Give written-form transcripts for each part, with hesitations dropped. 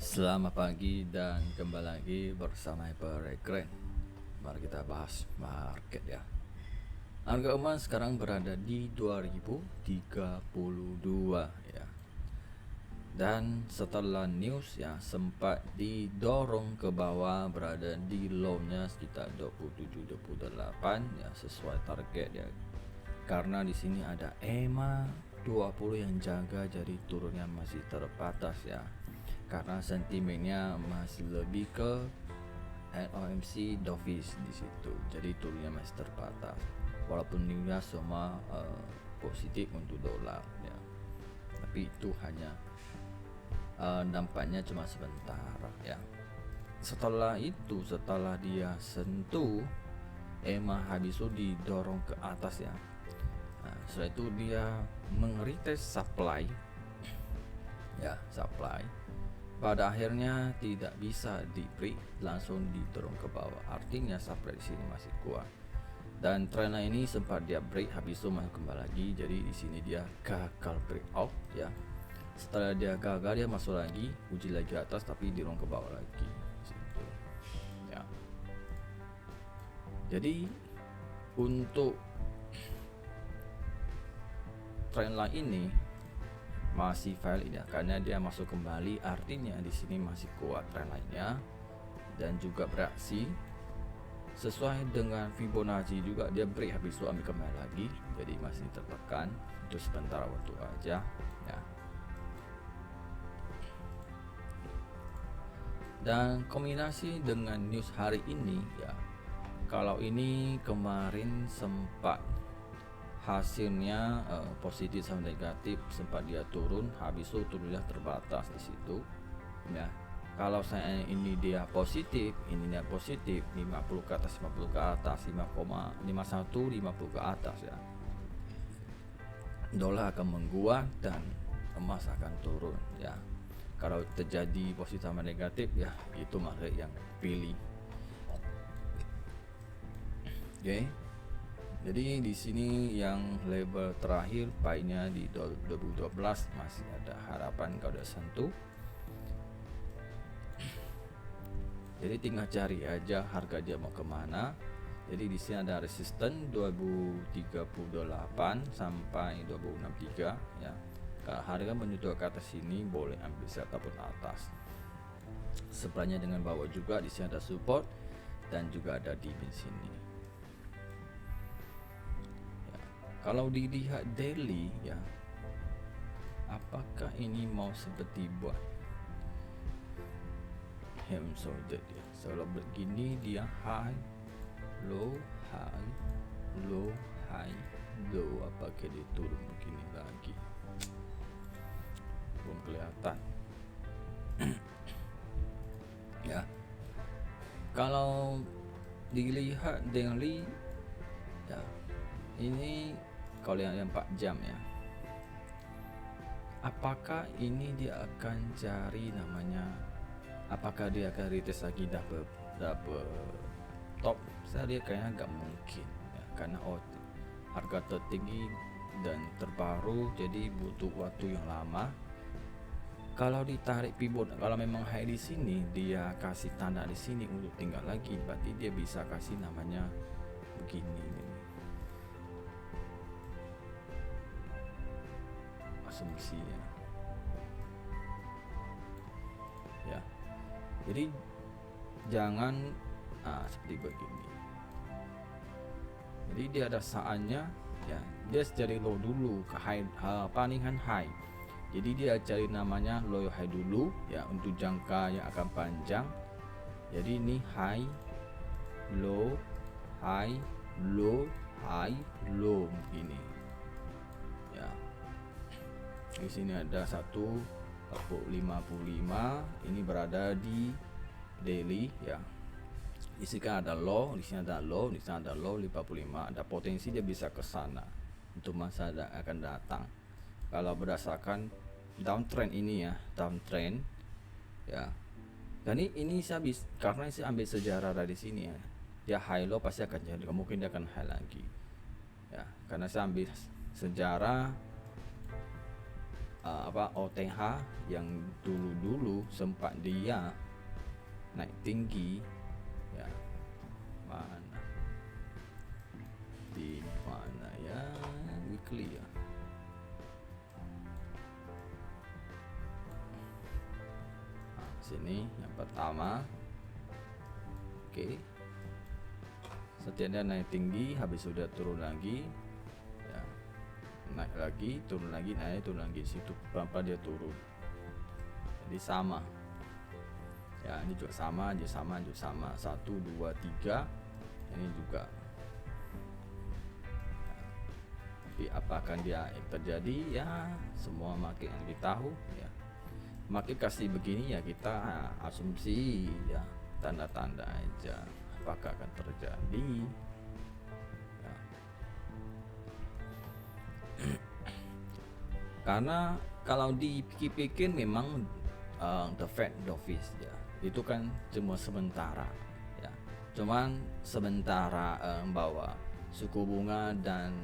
Selamat pagi dan kembali lagi bersama Hyper. Mari kita bahas market ya. Harga emas sekarang berada di 2032 ya. Dan setelah news ya sempat didorong ke bawah, berada di low-nya sekitar 27-28 ya, sesuai target ya. Karena di sini ada EMA 20 yang jaga, jadi turunnya masih terbatas ya. Karena sentimennya masih lebih ke NOMC dovish di situ, jadi turunnya masih terbatas. Walaupun newsnya semua positif untuk dolar ya, tapi itu hanya dampaknya cuma sebentar ya. Setelah itu, setelah dia sentuh EMA habis itu didorong ke atas ya. Setelah itu dia mengetest supply ya, supply pada akhirnya tidak bisa di break, langsung didorong ke bawah. Artinya supply di sini masih kuat. Dan trend ini sempat dia break, habis itu masuk kembali lagi. Jadi di sini dia gagal breakout ya. Setelah dia gagal, dia masuk lagi, uji lagi atas, tapi didorong ke bawah lagi. Situ. Ya. Jadi untuk trend line ini masih valid ya, karena dia masuk kembali, artinya di sini masih kuat trend lainnya dan juga bereaksi sesuai dengan Fibonacci juga. Dia break habis itu ambil kembali lagi, jadi masih tertekan untuk sebentar waktu aja ya. Dan kombinasi dengan news hari ini ya, kalau ini kemarin sempat hasilnya positif sama negatif, sempat dia turun, habis itu turunnya terbatas di situ ya. Kalau saya ini dia positif, ini dia positif 50 ke atas, 50 ke atas, 5,51 50 ke atas ya, dolar akan menguat dan emas akan turun ya. Kalau terjadi positif sama negatif ya, itu market yang pilih. Oke. Jadi di sini yang level terakhir baiknya di 2012 masih ada harapan kalau udah sentuh. Jadi tinggal cari aja harga dia mau kemana. Jadi di sini ada resisten 2038 sampai 2063 ya. Kalau harga menyentuh ke atas sini boleh ambil set ataupun atas. Sebelahnya dengan bawah juga di sini ada support dan juga ada di sini. Ya. Kalau dilihat daily ya, apakah ini mau seperti buat hem solder ya? Kalau begini dia high, low, high, low, high, low. Apakah dia turun begini lagi? Belum kelihatan. Ya. Kalau dilihat daily ya, ini kalau yang 4 jam ya, apakah ini dia akan cari namanya, apakah dia akan retest lagi double top? Saya lihat kayaknya nggak mungkin ya, karena harga tertinggi dan terbaru, jadi butuh waktu yang lama. Kalau ditarik pivot, kalau memang high di sini, dia kasih tanda di sini untuk tinggal lagi, berarti dia bisa kasih namanya begini ini. Asumsinya. Ya. Jadi jangan seperti begini. Jadi dia ada saatnya ya, dia cari low dulu ke high, palingan high. Jadi dia cari namanya low high dulu ya, untuk jangka yang akan panjang. Jadi ini high, low, high, low, high, low begini. Ya. Di sini ada 1,55, ini berada di daily ya. Di sini kan ada low, di sini ada low, di sini ada low 55. Ada potensi dia bisa ke sana untuk masa akan datang. Kalau berdasarkan downtrend ini ya, downtrend ya. Dan ini saya karena saya ambil sejarah dari sini ya, dia high low pasti akan jadi, mungkin dia akan high lagi ya, karena saya ambil sejarah OTH yang dulu sempat dia naik tinggi ya. Mana di mana ya, weekly ya. Sini yang pertama. Oke. Setelah naik tinggi, habis sudah turun lagi ya, naik lagi, turun lagi, naik, turun lagi. Situ berapa dia turun, jadi sama ya. Ini juga sama, dia sama, 1 2 3. Ini juga ya. Tapi apakah dia terjadi ya, semua makin yang lebih tahu ya. Makin kasih begini ya, kita asumsi ya, tanda-tanda aja apakah akan terjadi ya. Karena kalau dipikir-pikir memang the Fed dovish ya, itu kan cuma sementara ya, cuman sementara bahwa suku bunga dan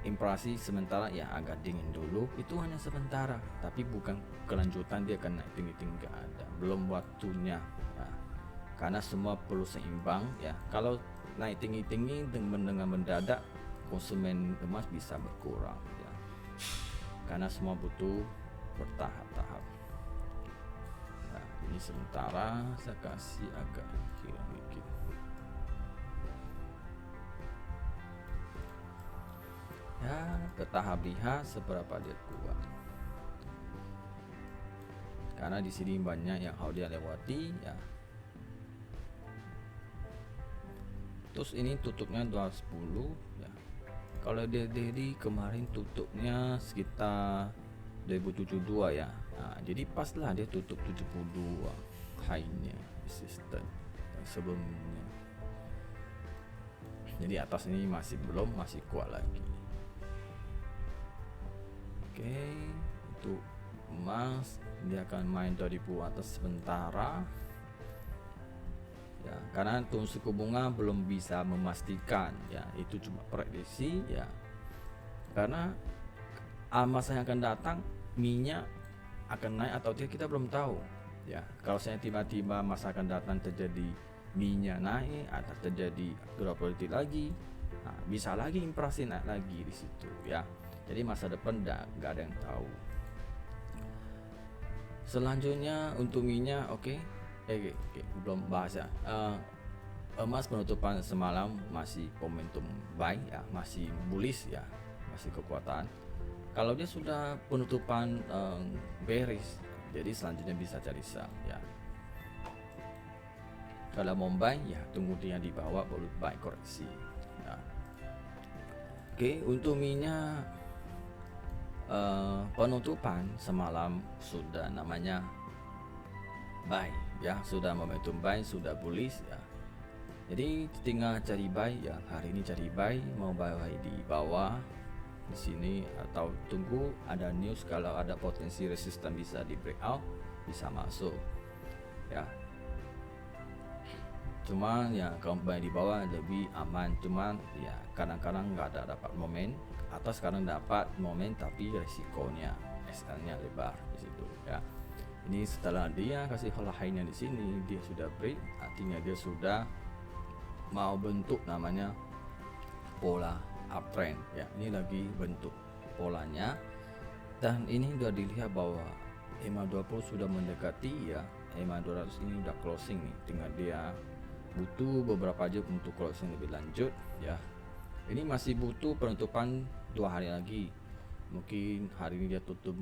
inflasi sementara ya agak dingin dulu, itu hanya sementara, tapi bukan kelanjutan dia akan naik tinggi-tinggi, gak ada, belum waktunya ya. Karena semua perlu seimbang ya. Kalau naik tinggi-tinggi dengan mendadak, konsumen emas bisa berkurang ya, karena semua butuh bertahap-tahap. Nah, ini sementara, saya kasih agak hilang dikit. Ya, bertahap, lihat seberapa dia kuat. Karena di sini banyak yang harus dia lewati ya. Terus ini tutupnya 210 ya. Kalau dia dari kemarin tutupnya sekitar 2072 ya. Nah, jadi pas lah dia tutup 72 high-nya resisten yang sebelumnya. Jadi atas ini masih kuat lagi. Oke, itu emas dia akan main 2000 atas sementara ya, karena turun suku bunga belum bisa memastikan ya, itu cuma prediksi ya. Karena masa yang akan datang minyak akan naik atau tidak kita belum tahu ya. Kalau saya tiba-tiba masa akan datang terjadi minyak naik atau terjadi geopolitik lagi, nah, bisa lagi inflasi naik lagi di situ ya. Jadi masa depan nggak ada yang tahu. Selanjutnya untuk minyak, oke, belum bahas ya. Emas penutupan semalam masih momentum buy ya, masih bullish ya, masih kekuatan. Kalau dia sudah penutupan bearish, jadi selanjutnya bisa cari sell ya. Kalau mau buy ya tunggu dia di bawah baru buy koreksi ya. Oke, untuk minyak penutupan semalam sudah namanya buy ya, sudah momentum buy, sudah bullish ya. Jadi tinggal cari buy ya, hari ini cari buy, mau buy di bawah di sini atau tunggu ada news kalau ada potensi resisten bisa di breakout, bisa masuk ya. Cuman ya kalau buy di bawah lebih aman, cuman ya kadang-kadang nggak ada dapat momen. Atas sekarang dapat momen tapi resikonya SL-nya lebar di situ ya. Ini setelah dia kasih high-nya di sini, dia sudah break, artinya dia sudah mau bentuk namanya pola uptrend ya. Ini lagi bentuk polanya, dan ini sudah dilihat bahwa EMA 20 sudah mendekati ya. EMA 200 ini udah closing nih, tinggal dia butuh beberapa jam untuk closing lebih lanjut ya. Ini masih butuh penutupan 2 hari lagi. Mungkin hari ini dia tutup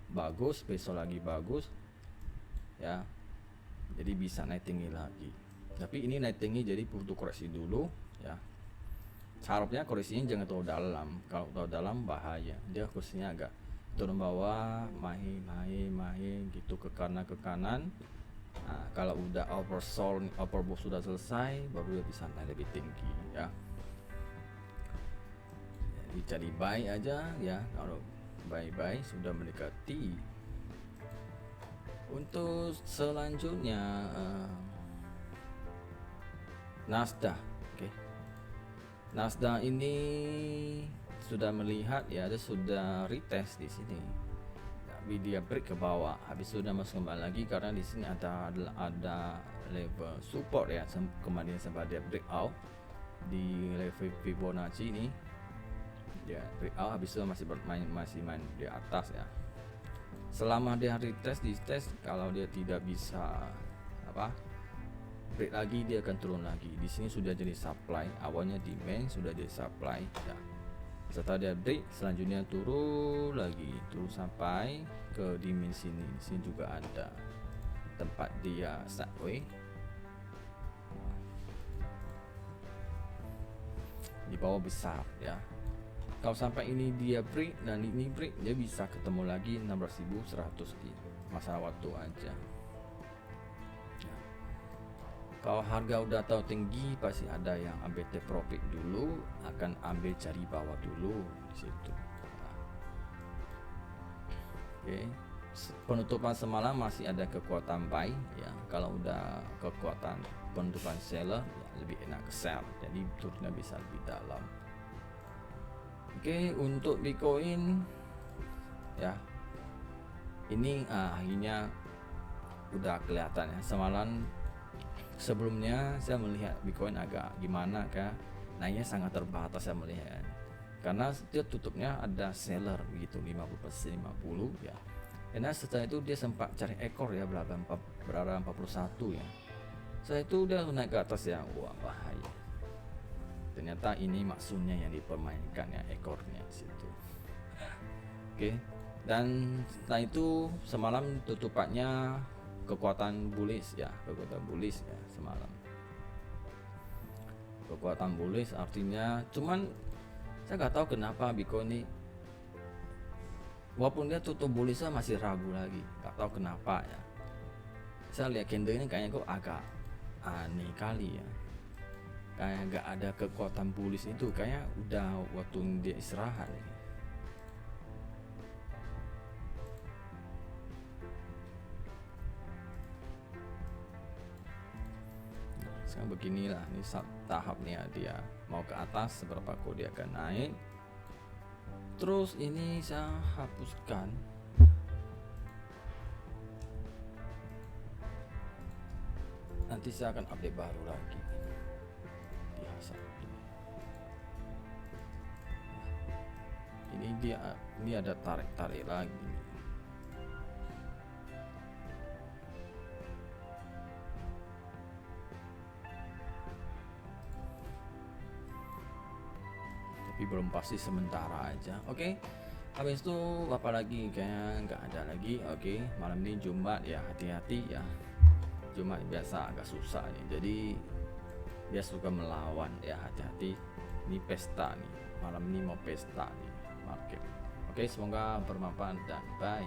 bagus, besok lagi bagus ya. Jadi bisa naik tinggi lagi. Tapi ini naik tinggi jadi butuh koreksi dulu ya. Harapnya koreksinya jangan terlalu dalam. Kalau terlalu dalam bahaya. Dia koreksinya agak turun bawah, mahi gitu ke kanan. Nah, kalau udah oversold, overbought sudah selesai, baru dia bisa naik lebih tinggi ya. Jadi cari buy aja ya, kalau buy sudah mendekati. Untuk selanjutnya Nasdaq, oke. Nasdaq ini sudah melihat ya, dia sudah retest di sini, tapi dia break ke bawah, habis sudah masuk kembali lagi karena di sini ada level support ya, kemudian sempat dia breakout di level Fibonacci ini ya, breakout habis itu masih main di atas ya. Selama dia retest di test, kalau dia tidak bisa break lagi, dia akan turun lagi. Di sini sudah jadi supply, awalnya demand sudah jadi supply ya. Setelah dia break, selanjutnya turun lagi, turun sampai ke demand sini. Di sini juga ada tempat dia sideways. Di bawah besar ya. Kalau sampai ini dia break dan ini break, dia bisa ketemu lagi 16.100 di masalah waktu aja. Kalau harga udah tahu tinggi, pasti ada yang ambil take profit dulu, akan ambil cari bawah dulu di situ. Oke. Penutupan semalam masih ada kekuatan buy ya. Kalau udah kekuatan penutupan seller ya, lebih enak ke sell, jadi turunnya bisa lebih dalam. Oke, untuk Bitcoin ya, ini akhirnya udah kelihatan ya. Semalam sebelumnya saya melihat Bitcoin agak gimana kah, naiknya sangat terbatas saya melihat, karena dia tutupnya ada seller begitu 50% 50 ya. Karena setelah itu dia sempat cari ekor ya, berada 41 ya. Setelah itu udah naik ke atas ya, wah bahaya. Ternyata ini maksudnya yang dipermainkan ya, ekornya situ. Oke. Dan setelah itu semalam tutupannya kekuatan bullish ya, semalam. Kekuatan bullish artinya, cuman saya nggak tahu kenapa Bitcoin ini, walaupun dia tutup bullish masih ragu lagi, nggak tahu kenapa ya. Saya lihat candle ini kayaknya kok agak aneh kali ya, kayak nggak ada kekuatan bullish itu, kayak udah waktu dia istirahat ya. Sekarang beginilah, ini tahapnya dia mau ke atas, seberapa kok dia akan naik. Terus ini saya hapuskan, nanti saya akan update baru lagi di H1. Ini ada tarik lagi. Tapi belum pasti, sementara aja. Oke. Habis itu apa lagi, kayaknya nggak ada lagi. Oke, malam ini Jumat ya, hati-hati ya. Jumat biasa agak susah nih, jadi dia suka melawan ya, hati-hati. Ini pesta nih, malam ini mau pesta nih market. Oke, semoga bermanfaat dan bye.